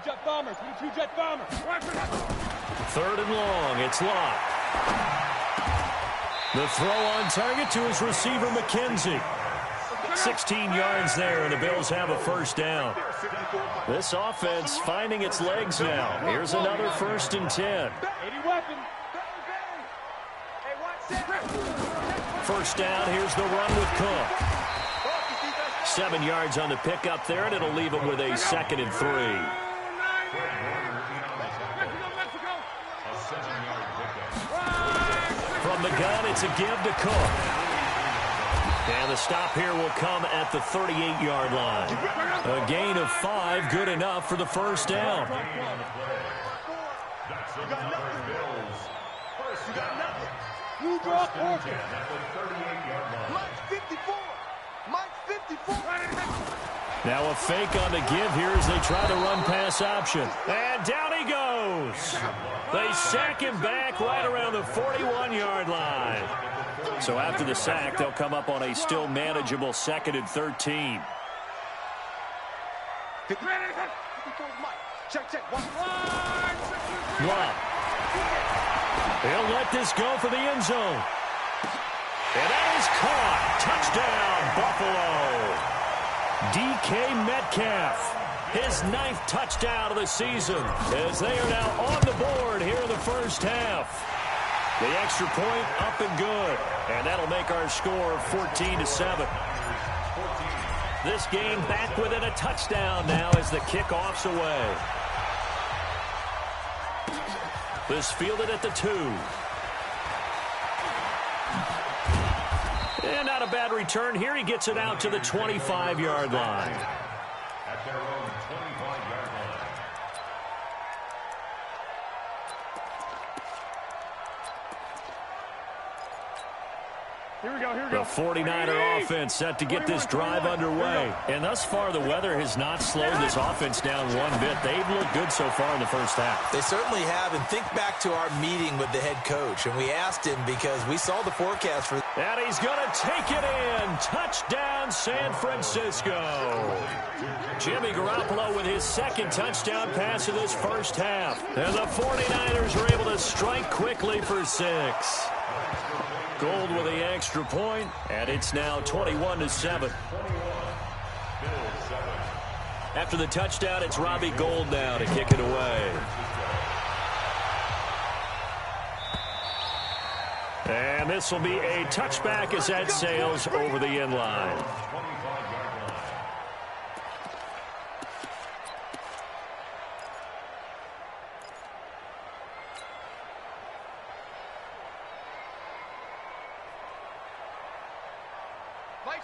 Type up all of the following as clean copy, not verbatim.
jet bombers. We need 2 jet bombers. 3rd and long. It's locked. The throw on target to his receiver, McKenzie. 16 yards there, and the Bills have a first down. This offense finding its legs now. Here's another 1st and 10. 80 weapon. 1st down, here's the run with Cook. 7 yards on the pickup there, and it'll leave him with a 2nd and 3. From the gun, it's a give to Cook. And the stop here will come at the 38-yard line. A gain of 5, good enough for the first down. You draw quarter. Now a fake on the give here as they try to run pass option. And down he goes. They sack him back right around the 41-yard line. So after the sack, they'll come up on a still manageable 2nd and 13. Blunt. He'll let this go for the end zone. And that is caught. Touchdown, Buffalo. DK Metcalf. His 9th touchdown of the season as they are now on the board here in the first half. The extra point up and good. And that'll make our score 14-7. This game back within a touchdown now as the kickoff's away. This fielded at the 2. And not a bad return here. He gets it out to the 25-yard line. At their own 25-yard line. Here we go. The 49er offense set to get this drive underway. And thus far, the weather has not slowed this offense down one bit. They've looked good so far in the first half. They certainly have. And think back to our meeting with the head coach. And we asked him because we saw the forecast for... And he's going to take it in. Touchdown, San Francisco. Jimmy Garoppolo with his 2nd touchdown pass of this first half. And the 49ers were able to strike quickly for 6. Gold with the extra point, and it's now 21-7. After the touchdown, it's Robbie Gould now to kick it away. And this will be a touchback as that sails over the end line.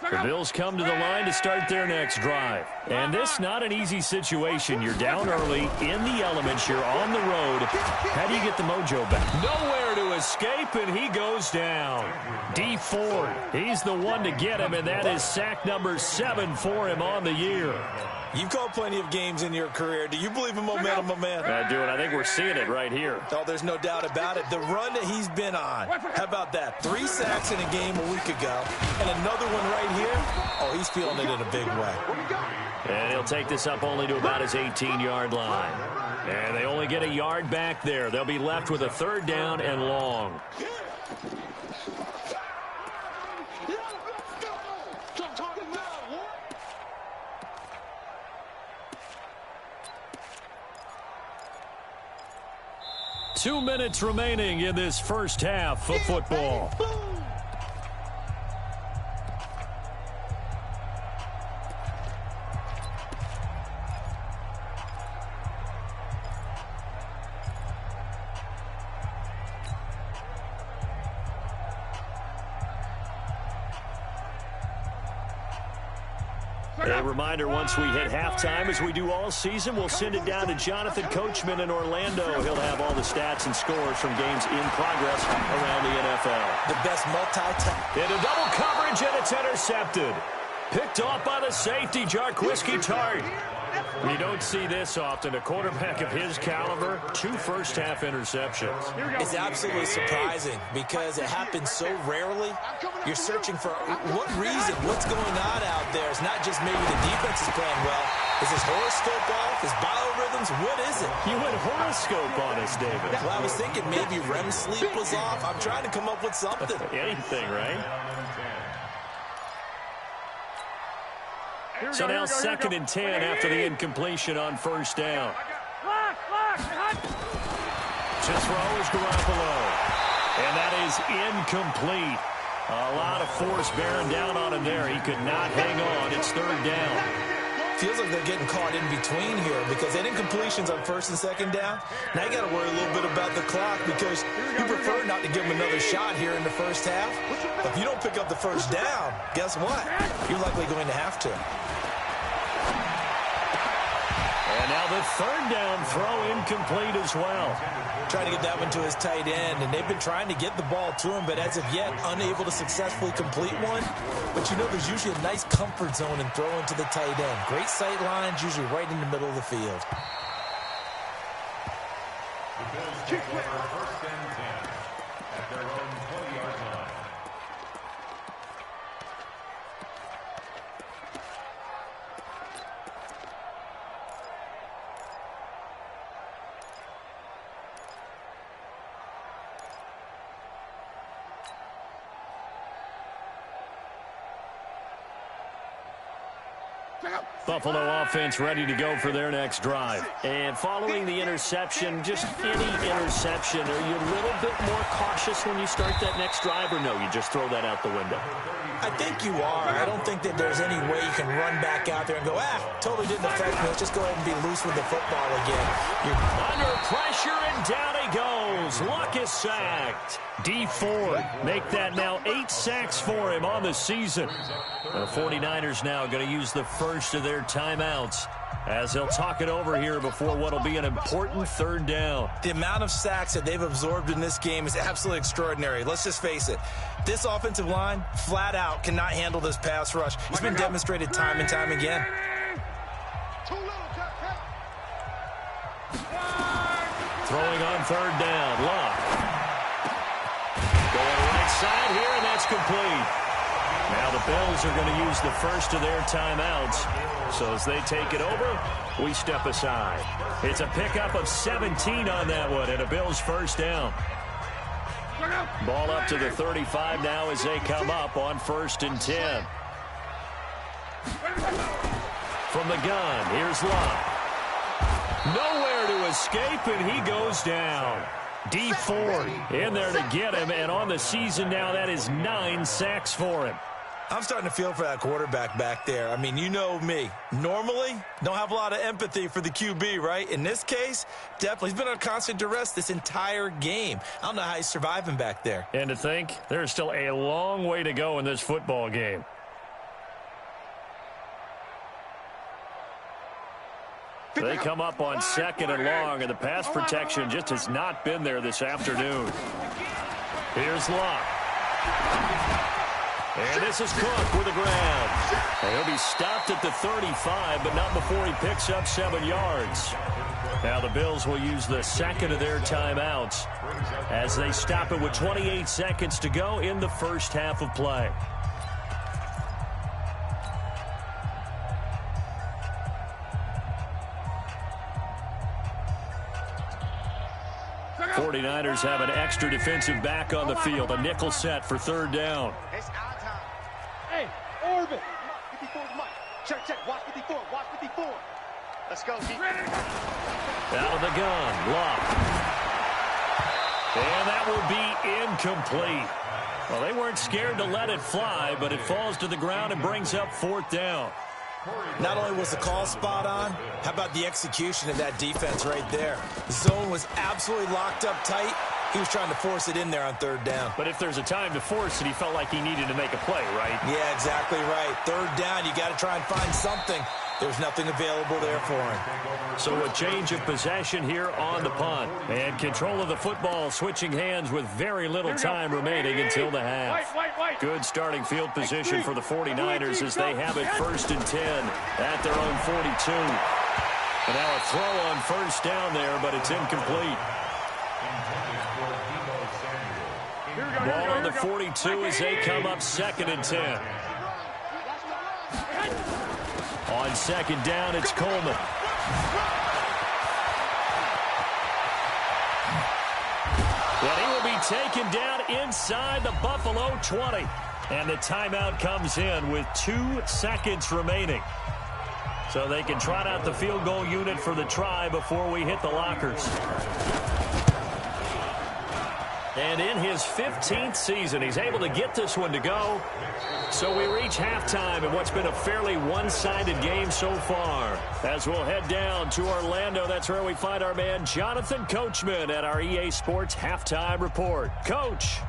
The Bills come to the line to start their next drive. And this not an easy situation. You're down early, in the elements, you're on the road. How do you get the mojo back? Nowhere to escape, and he goes down. D. Ford, he's the one to get him, and that is sack number 7 for him on the year. You've called plenty of games in your career. Do you believe in momentum, my man? I do, and I think we're seeing it right here. Oh, there's no doubt about it. The run that he's been on. How about that? 3 sacks in a game a week ago, and another one right here. Oh, he's feeling it in a big way. And he'll take this up only to about his 18-yard line. And they only get a yard back there. They'll be left with a 3rd down and long. 2 minutes remaining in this first half of football. A reminder, once we hit halftime, as we do all season, we'll send it down to Jonathan Coachman in Orlando. He'll have all the stats and scores from games in progress around the NFL. The best multi-time. Into double coverage, and it's intercepted. Picked off by the safety, Jarquiski Tart. You don't see this often. A quarterback of his caliber, 2 first-half interceptions. It's absolutely surprising because it happens so rarely. You're searching for what reason, what's going on out there. It's not just maybe the defense is playing well. Is his horoscope off? His biorhythms? What miss it. You went horoscope on us, David. Well, I was thinking maybe REM sleep was off. I'm trying to come up with something. Anything, right? So now 2nd and 10 after the incompletion on 1st down. To throw is Garoppolo. And that is incomplete. A lot of force bearing down on him there. He could not hang on. It's 3rd down. Feels like they're getting caught in between here because they didn't completions on 1st and 2nd down. Now you got to worry a little bit about the clock because you prefer not to give them another shot here in the 1st half. But if you don't pick up the 1st down, guess what? You're likely going to have to. And now the 3rd down throw incomplete as well. Trying to get that one to his tight end, and they've been trying to get the ball to him, but as of yet, unable to successfully complete one. But you know there's usually a nice comfort zone in throwing to the tight end. Great sight lines, usually right in the middle of the field. Kick for 1st and 10 at their own 20-yard line. Buffalo offense ready to go for their next drive. And following the interception, just any interception, are you a little bit more cautious when you start that next drive, or no, you just throw that out the window? I think you are. I don't think that there's any way you can run back out there and go, totally didn't affect me. Let's just go ahead and be loose with the football again. You're under pressure, and down he goes. Luck is sacked. D. Ford make that now 8 sacks for him on the season. The 49ers now going to use the first of their timeouts as they'll talk it over here before what will be an important 3rd down. The amount of sacks that they've absorbed in this game is absolutely extraordinary. Let's just face it. This offensive line, flat out, cannot handle this pass rush. It's been demonstrated time and time again. Throwing on 3rd down, Luck. Going right side here, and that's complete. Now the Bills are going to use the first of their timeouts. So as they take it over, we step aside. It's a pickup of 17 on that one, and a Bills 1st down. Ball up to the 35 now as they come up on 1st and 10. From the gun, here's Luck. Nowhere to escape, and he goes down. D. Ford in there to get him, and on the season now, that is 9 sacks for him. I'm starting to feel for that quarterback back there. I mean, you know me. Normally, don't have a lot of empathy for the QB, right? In this case, definitely. He's been on constant duress this entire game. I don't know how he's surviving back there. And to think, there's still a long way to go in this football game. They come up on 2nd and long, and the pass protection just has not been there this afternoon. Here's Luck. And this is Cook with a grab. And he'll be stopped at the 35, but not before he picks up 7 yards. Now the Bills will use the 2nd of their timeouts as they stop it with 28 seconds to go in the 1st half of play. The 49ers have an extra defensive back on the field. A nickel set for 3rd down. It's our time. Hey, orbit. 54 is Mike. Check. Watch 54. Watch 54. Let's go, Keith. Out of the gun. Luck. And that will be incomplete. Well, they weren't scared to let it fly, but it falls to the ground and brings up 4th down. Not only was the call spot on, how about the execution of that defense right there? The zone was absolutely locked up tight. He was trying to force it in there on 3rd down. But if there's a time to force it, he felt like he needed to make a play, right? Yeah, exactly right. 3rd down, you got to try and find something. There's nothing available there for him. So a change of possession here on the punt. And control of the football switching hands with very little time remaining until the half. Good starting field position for the 49ers as they have it 1st and 10 at their own 42. And now a throw on 1st down there, but it's incomplete. Ball on the 42 as they come up 2nd and 10. On 2nd down, it's Coleman. taken down inside the Buffalo 20. And the timeout comes in with 2 seconds remaining. So they can trot out the field goal unit for the try before we hit the lockers. And in his 15th season, he's able to get this one to go. So we reach halftime in what's been a fairly one-sided game so far. As we'll head down to Orlando, that's where we find our man Jonathan Coachman at our EA Sports Halftime Report. Coach.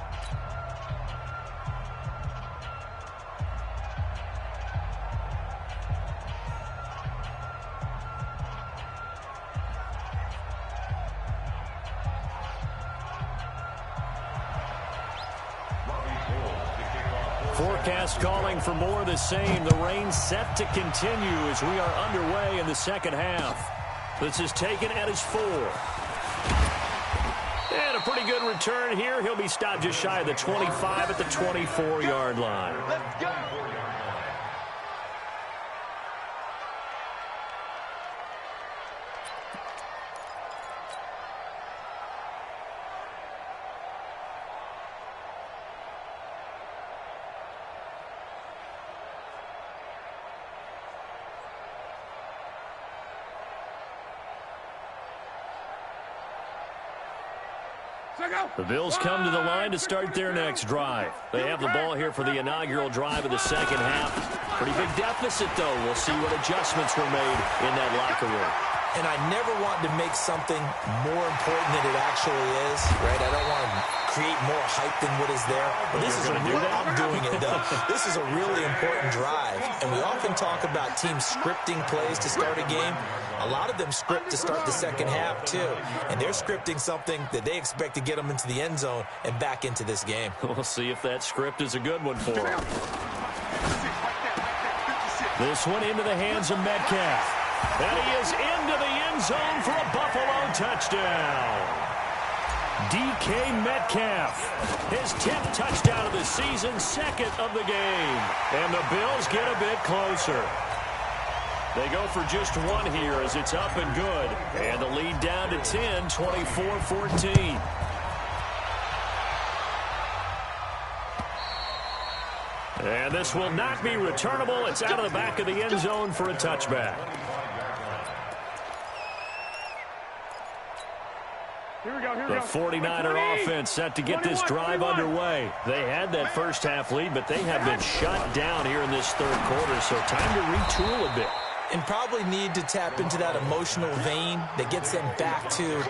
Forecast calling for more of the same. The rain set to continue as we are underway in the second half. This is taken at his 4. And a pretty good return here. He'll be stopped just shy of the 25 at the 24-yard line. Let's go. The Bills come to the line to start their next drive. They have the ball here for the inaugural drive of the second half. Pretty big deficit, though. We'll see what adjustments were made in that locker room. And I never want to make something more important than it actually is, right? I don't want to create more hype than what is there. But this is I'm doing it, though. This is a really important drive. And we often talk about teams scripting plays to start a game. A lot of them script to start the second half, too. And they're scripting something that they expect to get them into the end zone and back into this game. We'll see if that script is a good one for them. This one into the hands of Metcalf. And he is into the end zone for a Buffalo touchdown. DK Metcalf, his 10th touchdown of the season, 2nd of the game. And the Bills get a bit closer. They go for just 1 here as it's up and good. And the lead down to 10, 24-14. And this will not be returnable. It's out of the back of the end zone for a touchback. The 49er offense set to get this drive underway. They had that first half lead, but they have been shut down here in this third quarter, so time to retool a bit. And probably need to tap into that emotional vein that gets them back to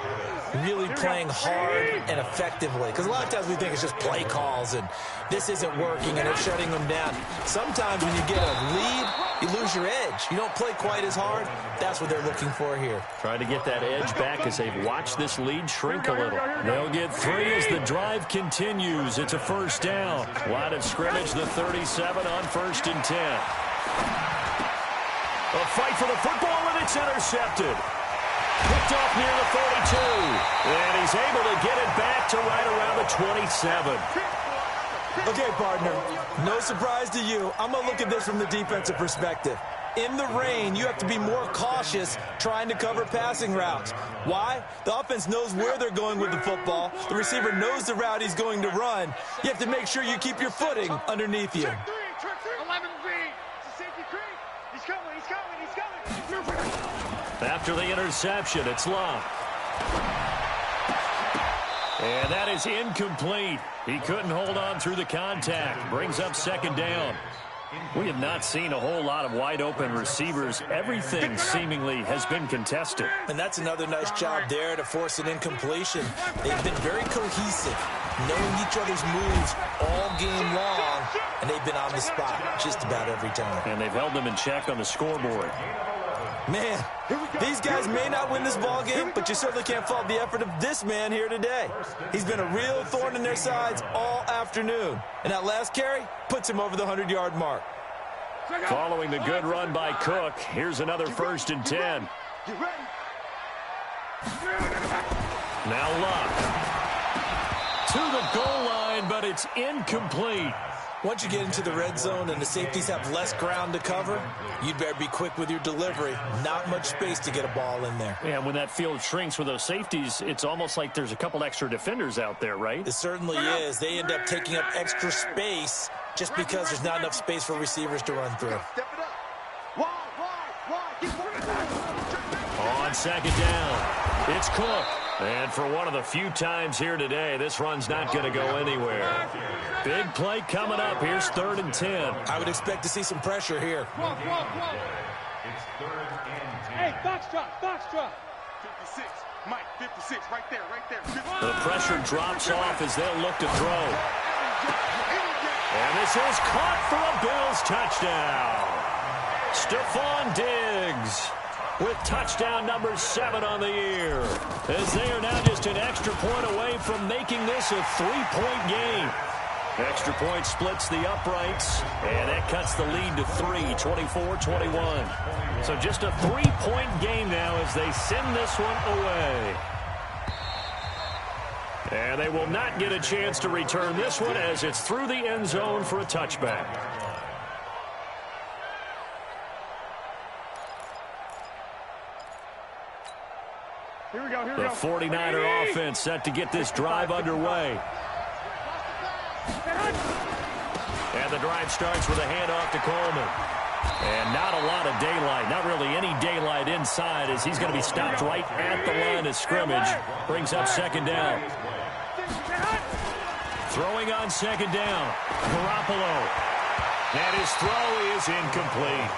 really playing hard and effectively. Because a lot of times we think it's just play calls and this isn't working and it's shutting them down. Sometimes when you get a lead, you lose your edge. You don't play quite as hard. That's what they're looking for here. Trying to get that edge back as they've watched this lead shrink a little. They'll get 3 as the drive continues. It's a first down. Line of scrimmage, the 37 on 1st and 10. A fight for the football, and it's intercepted. Picked off near the 42. And he's able to get it back to right around the 27. Okay, partner, no surprise to you. I'm going to look at this from the defensive perspective. In the rain, you have to be more cautious trying to cover passing routes. Why? The offense knows where they're going with the football. The receiver knows the route he's going to run. You have to make sure you keep your footing underneath you. 11-3. It's a safety creep. He's coming. After the interception, it's Love. And that is incomplete. He couldn't hold on through the contact. Brings up 2nd down. We have not seen a whole lot of wide-open receivers. Everything seemingly has been contested. And that's another nice job there to force an incompletion. They've been very cohesive, knowing each other's moves all game long, and they've been on the spot just about every time. And they've held them in check on the scoreboard. Man, these guys may not win this ball game, but you certainly can't fault the effort of this man here today. He's been a real thorn in their sides all afternoon. And that last carry puts him over the 100-yard mark. Following the good run by Cook, here's another 1st and 10. Now Luck to the goal line, but it's incomplete. Once you get into the red zone and the safeties have less ground to cover, you'd better be quick with your delivery. Not much space to get a ball in there. Yeah, when that field shrinks with those safeties, it's almost like there's a couple extra defenders out there, right? It certainly is. They end up taking up extra space just because there's not enough space for receivers to run through. On second down, it's Cook. And for one of the few times here today, this run's not going to go anywhere. Big play coming up. Here's 3rd and 10. I would expect to see some pressure here. It's 3rd and 10. Hey, Foxtrot. 56. Mike, 56. Right there. The pressure drops off as they'll look to throw. And this is caught for a Bills touchdown. Stephon Diggs with touchdown number 7 on the year, as they are now just an extra point away from making this a 3-point game. Extra point splits the uprights, and that cuts the lead to 3, 24-21. So just a 3-point game now as they send this one away. And they will not get a chance to return this one as it's through the end zone for a touchback. Here we go. The 49er offense set to get this drive underway. And the drive starts with a handoff to Coleman. And not a lot of daylight, not really any daylight inside, as he's going to be stopped right at the line of scrimmage. Brings up second down. Throwing on second down, Garoppolo. And his throw is incomplete.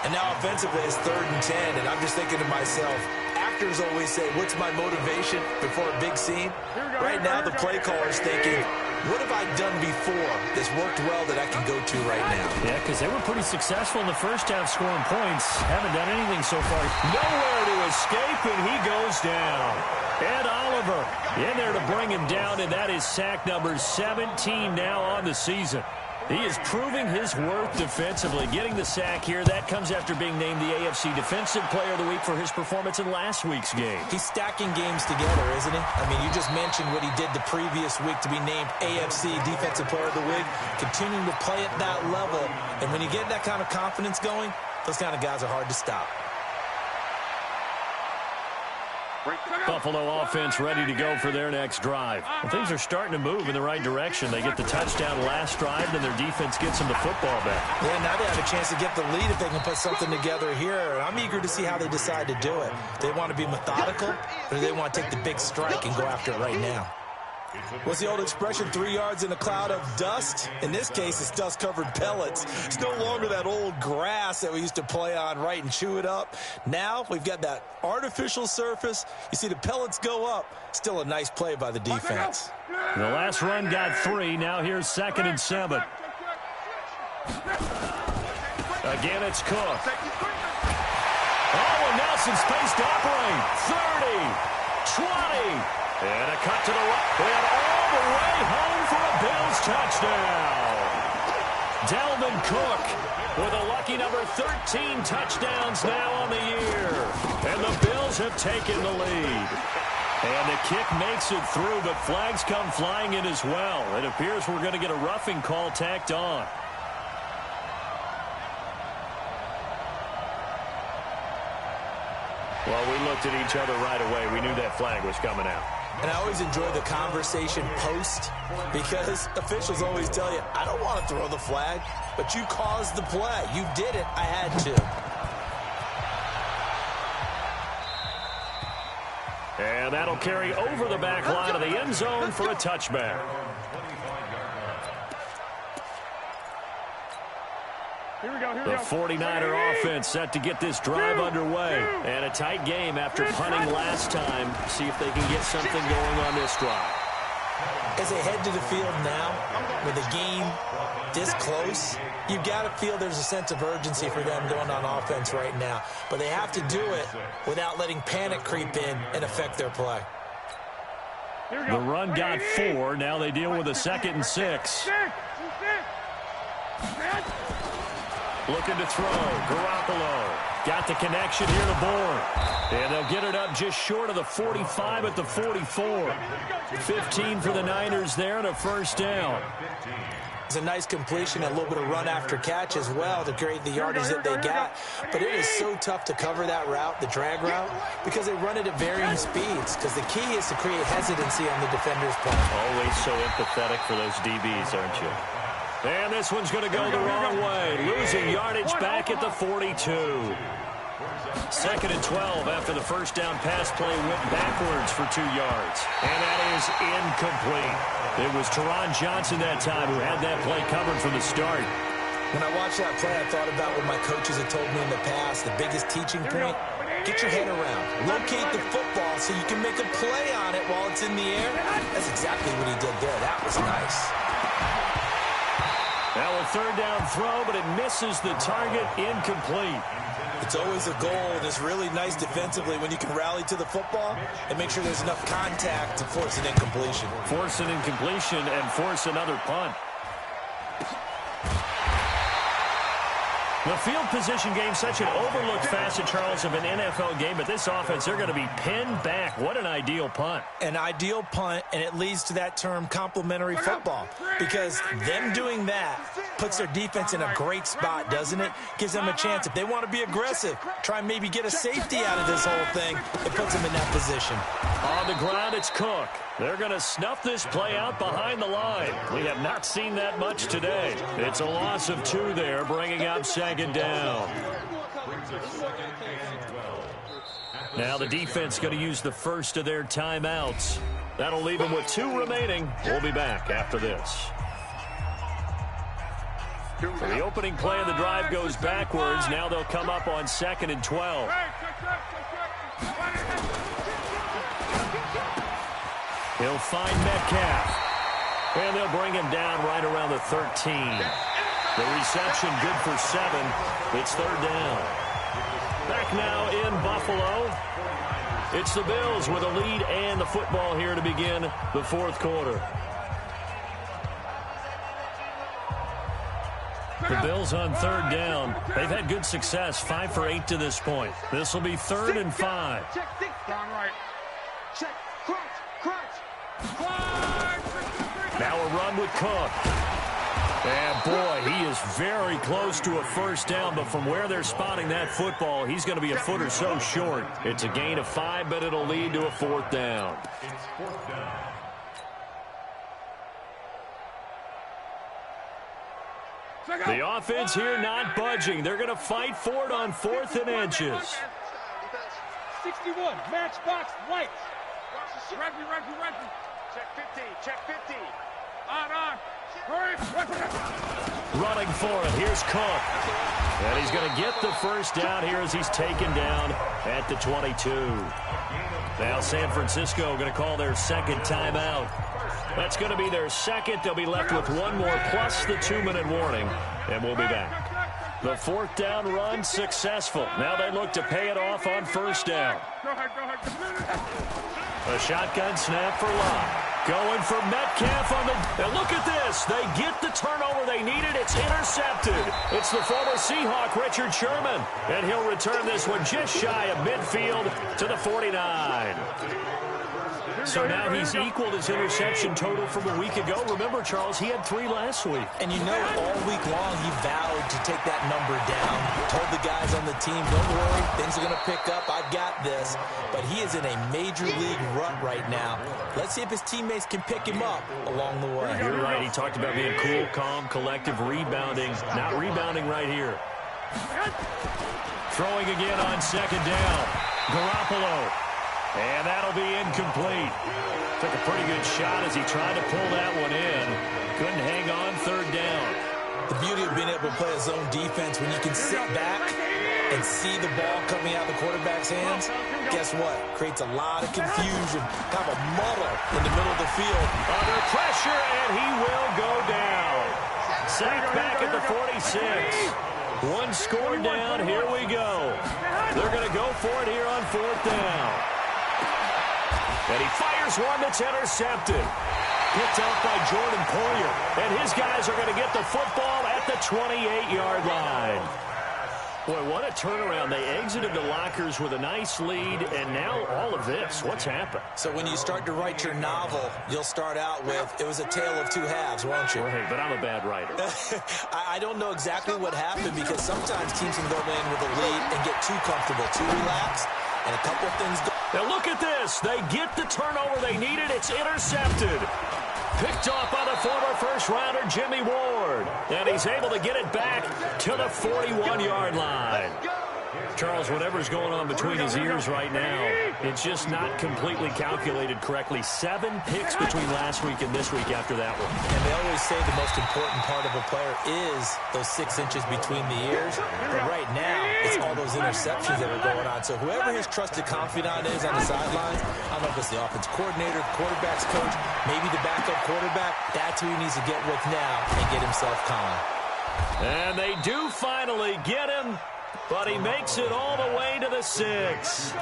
And now offensively it's 3rd and 10, and I'm just thinking to myself, actors always say, what's my motivation before a big scene? Right now the play caller's thinking, what have I done before that's worked well that I can go to right now? Yeah, because they were pretty successful in the first half scoring points. Haven't done anything so far. Nowhere to escape, and he goes down. Ed Oliver in there to bring him down, and that is sack number 17 now on the season. He is proving his worth defensively. Getting the sack here, that comes after being named the AFC Defensive Player of the Week for his performance in last week's game. He's stacking games together, isn't he? I mean, you just mentioned what he did the previous week to be named AFC Defensive Player of the Week, continuing to play at that level. And when you get that kind of confidence going, those kind of guys are hard to stop. Buffalo offense ready to go for their next drive. Well, things are starting to move in the right direction. They get the touchdown last drive, then their defense gets them the football back. Yeah, now they have a chance to get the lead if they can put something together here. And I'm eager to see how they decide to do it. They want to be methodical, or do they want to take the big strike and go after it right now? What's the old expression, 3 yards in a cloud of dust? In this case, it's dust-covered pellets. It's no longer that old grass that we used to play on, right, and chew it up. Now we've got that artificial surface. You see the pellets go up. Still a nice play by the defense. The last run got 3. Now here's 2nd and 7. Again, it's Cook. Oh, and Nelson space to operate. 30, 20. And a cut to the right, and all the way home for a Bills touchdown. Dalvin Cook with a lucky number 13 touchdowns now on the year. And the Bills have taken the lead. And the kick makes it through, but flags come flying in as well. It appears we're going to get a roughing call tacked on. Well, we looked at each other right away. We knew that flag was coming out. And I always enjoy the conversation post because officials always tell you, I don't want to throw the flag, but you caused the play. You did it. I had to. And that'll carry over the back line of the end zone for a touchback. The 49er offense set to get this drive underway. And a tight game after punting last time. See if they can get something going on this drive. As they head to the field now, with the game this close, you've got to feel there's a sense of urgency for them going on offense right now. But they have to do it without letting panic creep in and affect their play. The run got 4. Now they deal with a 2nd and 6. Looking to throw. Garoppolo got the connection here to Bourne. And they'll get it up just short of the 45 at the 44. 15 for the Niners there and a first down. It's a nice completion, a little bit of run after catch as well to create the yardage that they got. But it is so tough to cover that route, the drag route, because they run it at varying speeds. Because the key is to create hesitancy on the defender's part. Always so empathetic for those DBs, aren't you? And this one's going to go the wrong way. Losing yardage back at the 42. 2nd and 12 after the first down pass play went backwards for 2 yards. And that is incomplete. It was Teron Johnson that time who had that play covered from the start. When I watched that play, I thought about what my coaches had told me in the past. The biggest teaching point, get your head around. Locate the football so you can make a play on it while it's in the air. That's exactly what he did there. That was nice. Now a 3rd down throw, but it misses the target, incomplete. It's always a goal, and it's really nice defensively when you can rally to the football and make sure there's enough contact to force an incompletion. Force an incompletion and force another punt. The field position game, such an overlooked facet, Charles, of an NFL game, but this offense, they're going to be pinned back. What an ideal punt. An ideal punt, and it leads to that term complementary football, because them doing that puts their defense in a great spot, doesn't it? Gives them a chance. If they want to be aggressive, try and maybe get a safety out of this whole thing, it puts them in that position. On the ground, it's Cook. They're going to snuff this play out behind the line. We have not seen that much today. It's a loss of 2 there, bringing up 2nd down. Now the defense going to use the first of their timeouts. That'll leave them with 2 remaining. We'll be back after this. So the opening play of the drive goes backwards. Now they'll come up on 2nd and 12. He'll find Metcalf. And they'll bring him down right around the 13. The reception good for 7. It's 3rd down. Back now in Buffalo. It's the Bills with a lead and the football here to begin the 4th quarter. The Bills on 3rd down. They've had good success, 5 for 8 to this point. This will be 3rd and 5. Check 6 down right. Check. Crunch. Now a run with Cook. And boy, he is very close to a first down, but from where they're spotting that football, he's going to be a foot or so short. It's a gain of 5, but it'll lead to a 4th down. The offense here not budging. They're going to fight for it on 4th and inches. 61, matchbox, right. Reggie. Check 50. On. Hurry. Running for it. Here's Cook. And he's going to get the first down here as he's taken down at the 22. Now San Francisco going to call their 2nd timeout. That's going to be their 2nd. They'll be left with 1 more plus the 2-minute warning. And we'll be back. The 4th down run successful. Now they look to pay it off on 1st down. A shotgun snap for Locke. Going for Metcalf on the... Now look at this. They get the turnover they needed. It's intercepted. It's the former Seahawk, Richard Sherman. And he'll return this one just shy of midfield to the 49. So now he's equaled his interception total from a week ago. Remember, Charles, he had 3 last week. And you know, all week long he vowed to take that number down. Told the guys on the team, don't worry, things are going to pick up. I got this. But he is in a major league rut right now. Let's see if his teammates can pick him up along the way. You're right. He talked about being cool, calm, collective, rebounding. Not rebounding right here. Throwing again on 2nd down. Garoppolo. And that'll be incomplete. Took a pretty good shot as he tried to pull that one in. Couldn't hang on 3rd down. The beauty of being able to play a zone defense when you can sit back and see the ball coming out of the quarterback's hands, guess what? Creates a lot of confusion, kind of a muddle in the middle of the field. Under pressure, and he will go down. Sacked back at the 46. 1 score down. Here we go. They're going to go for it here on 4th down. And he fires one that's intercepted. Picked out by Jordan Poyer. And his guys are going to get the football at the 28-yard line. Boy, what a turnaround. They exited the lockers with a nice lead, and now all of this. What's happened? So when you start to write your novel, you'll start out with, it was a tale of two halves, won't you? Well, hey, but I'm a bad writer. I don't know exactly what happened because sometimes teams can go in with a lead and get too comfortable, too relaxed, and a couple of things go. Now look at this. They get the turnover they needed. It's intercepted. Picked off by the former first-rounder Jimmy Ward. And he's able to get it back to the 41-yard line. Charles, whatever's going on between his ears right now, it's just not completely calculated correctly. 7 picks between last week and this week after that one. And they always say the most important part of a player is those 6 inches between the ears. But right now, it's all those interceptions that are going on. So whoever his trusted confidant is on the sidelines, I don't know if it's the offense coordinator, the quarterback's coach, maybe the backup quarterback, that's who he needs to get with now and get himself calm. And they do finally get him. But he makes it all the way to the 6.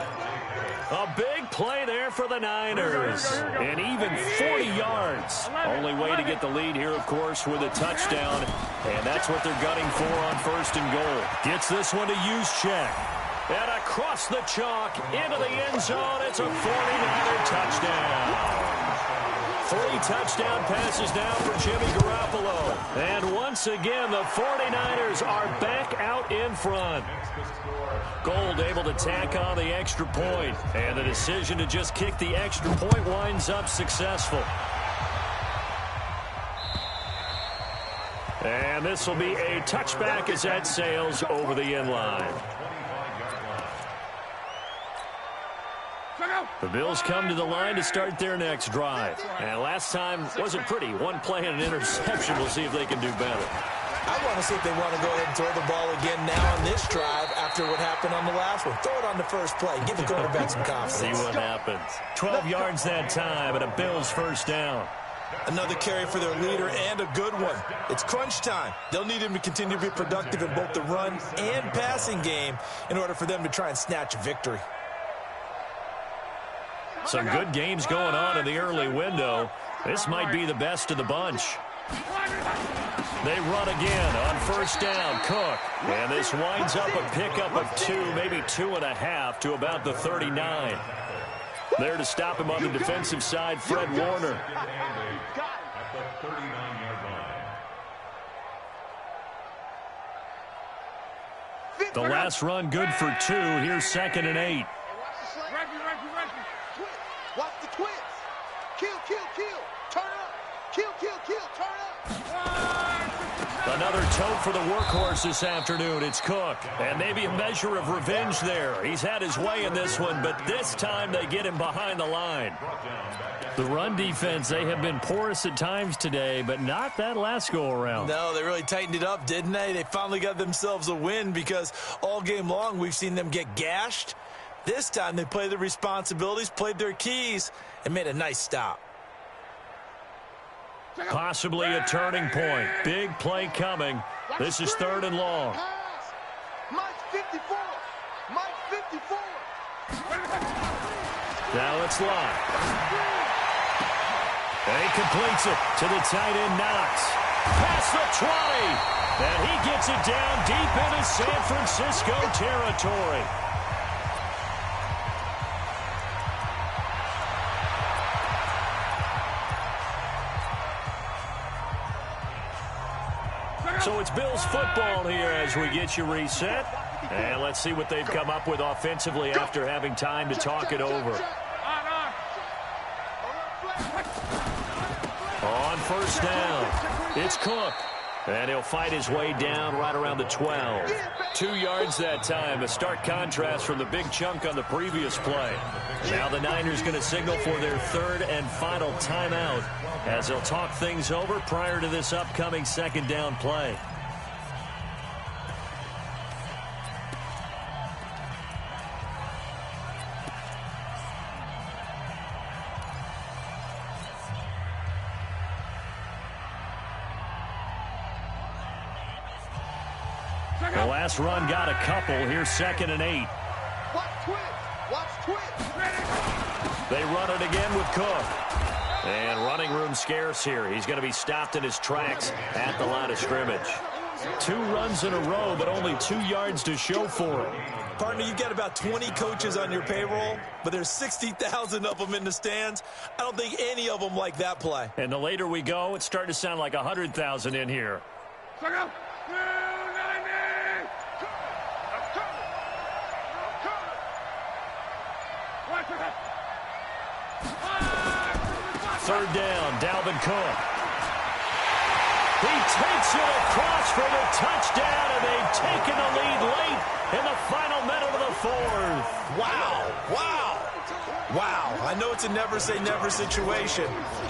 A big play there for the Niners. And even 40 yards. Only way to get the lead here, of course, with a touchdown. And that's what they're gunning for on 1st and goal. Gets this one to Juszczyk. And across the chalk into the end zone. It's a 49er touchdown. 3 touchdown passes now for Jimmy Garoppolo. And once again, the 49ers are back out in front. Gold able to tack on the extra point. And the decision to just kick the extra point winds up successful. And this will be a touchback as that sails over the end line. The Bills come to the line to start their next drive. And last time wasn't pretty. 1 play and an interception. We'll see if they can do better. I want to see if they want to go ahead and throw the ball again now on this drive after what happened on the last one. Throw it on the first play. Give the quarterback some confidence. See what happens. 12 yards that time and a Bills first down. Another carry for their leader and a good one. It's crunch time. They'll need him to continue to be productive in both the run and passing game in order for them to try and snatch a victory. Some good games going on in the early window. This might be the best of the bunch. They run again on 1st down. Cook. And this winds up a pickup of 2, maybe 2.5 to about the 39. There to stop him on the defensive side, Fred Warner. The last run good for 2. Here's 2nd and 8. Watch the twist. Kill, kill, kill. Turn up. Kill, kill, kill. Turn up. Another tote for the workhorse this afternoon. It's Cook. And maybe a measure of revenge there. He's had his way in this one, but this time they get him behind the line. The run defense, they have been porous at times today, but not that last go-around. No, they really tightened it up, didn't they? They finally got themselves a win because all game long we've seen them get gashed. This time they played their responsibilities, played their keys, and made a nice stop. Possibly a turning point. Big play coming. This is 3rd and long. Mike 54. Mike 54. Now it's locked. And he completes it to the tight end, Knox. Past the 20. And he gets it down deep into San Francisco territory. So it's Bills football here as we get you reset. And let's see what they've come up with offensively after having time to talk it over. On 1st down, it's Cook. And he'll fight his way down right around the 12. 2 yards that time, a stark contrast from the big chunk on the previous play. Now the Niners going to signal for their 3rd and final timeout as they'll talk things over prior to this upcoming 2nd down play. The last run got a couple. Here's 2nd and 8. Watch twist. Watch twist. They run it again with Cook. And running room scarce here. He's going to be stopped in his tracks at the line of scrimmage. 2 runs in a row, but only 2 yards to show for it. Partner, you've got about 20 coaches on your payroll, but there's 60,000 of them in the stands. I don't think any of them like that play. And the later we go, it's starting to sound like 100,000 in here. Third down, Dalvin Cook. He takes it across for the touchdown, and they've taken the lead late in the final minute of the fourth. Wow, wow, wow. I know it's a never-say-never situation,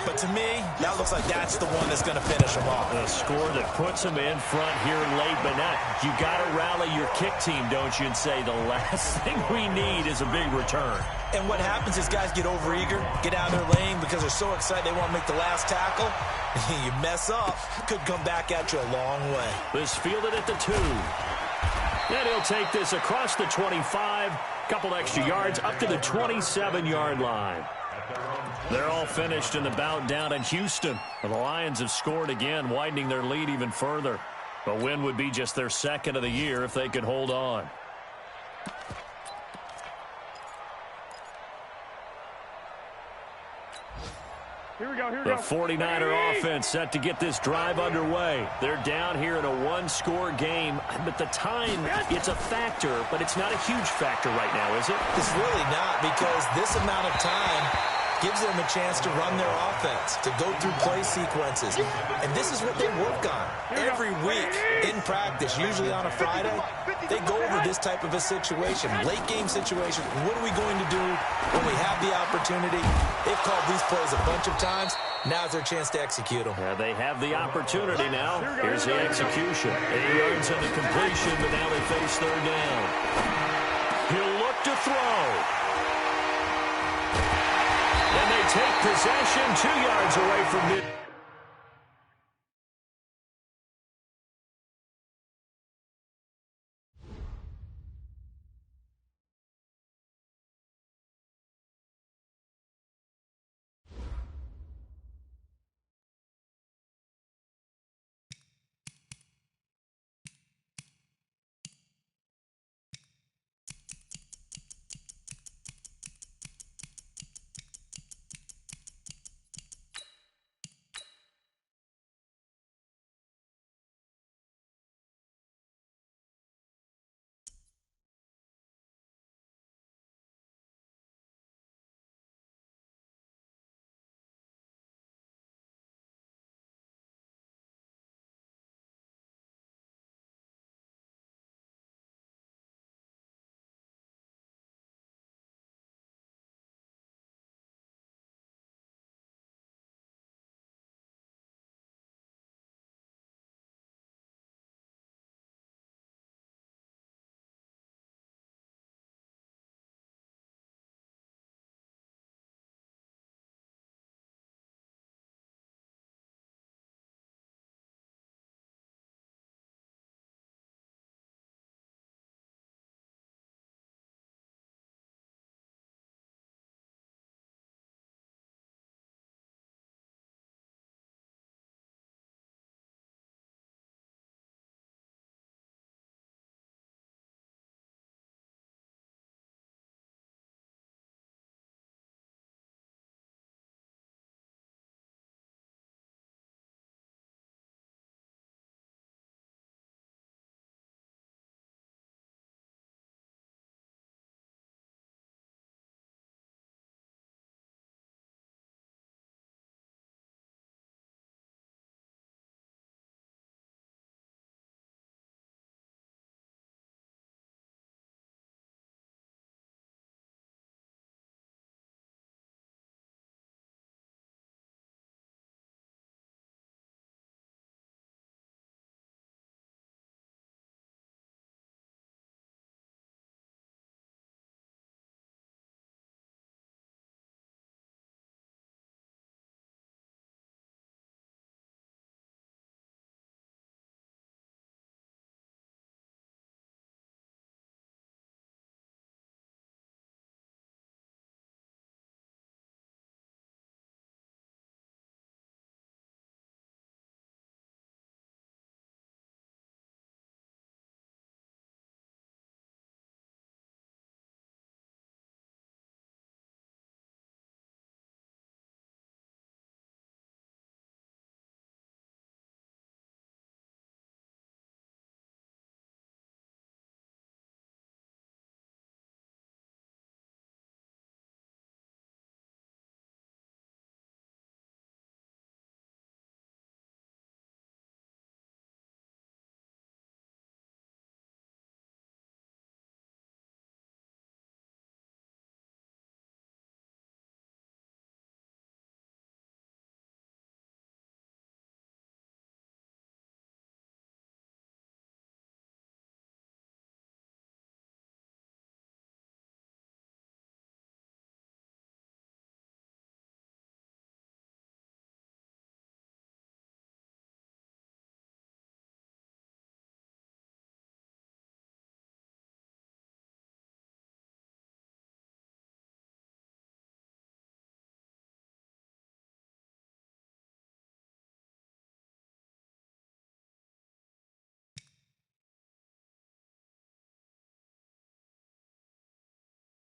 but to me, that looks like that's the one that's going to finish them off. A score that puts them in front here late, but now you got to rally your kick team, don't you, and say the last thing we need is a big return. And what happens is guys get overeager, get out of their lane because they're so excited they want to make the last tackle. You mess up, could come back at you a long way. This fielded at the 2. And he'll take this across the 25, couple extra yards up to the 27-yard line. They're all finished in the bout down in Houston. The Lions have scored again, widening their lead even further. A win would be just their second of the year if they could hold on. The 49er offense set to get this drive underway. They're down here in a 1-score game, but the time, it's a factor, but it's not a huge factor right now, is it? It's really not, because this amount of time gives them a chance to run their offense, to go through play sequences. And this is what they work on every week in practice, usually on a Friday. They go over this type of a situation, late game situation. What are we going to do when we have the opportunity? They've called these plays a bunch of times. Now's their chance to execute them. Yeah, they have the opportunity now. Here's the execution. 8 yards on the completion, but now they face third down. He'll look to throw. And they take possession 2 yards away from mid.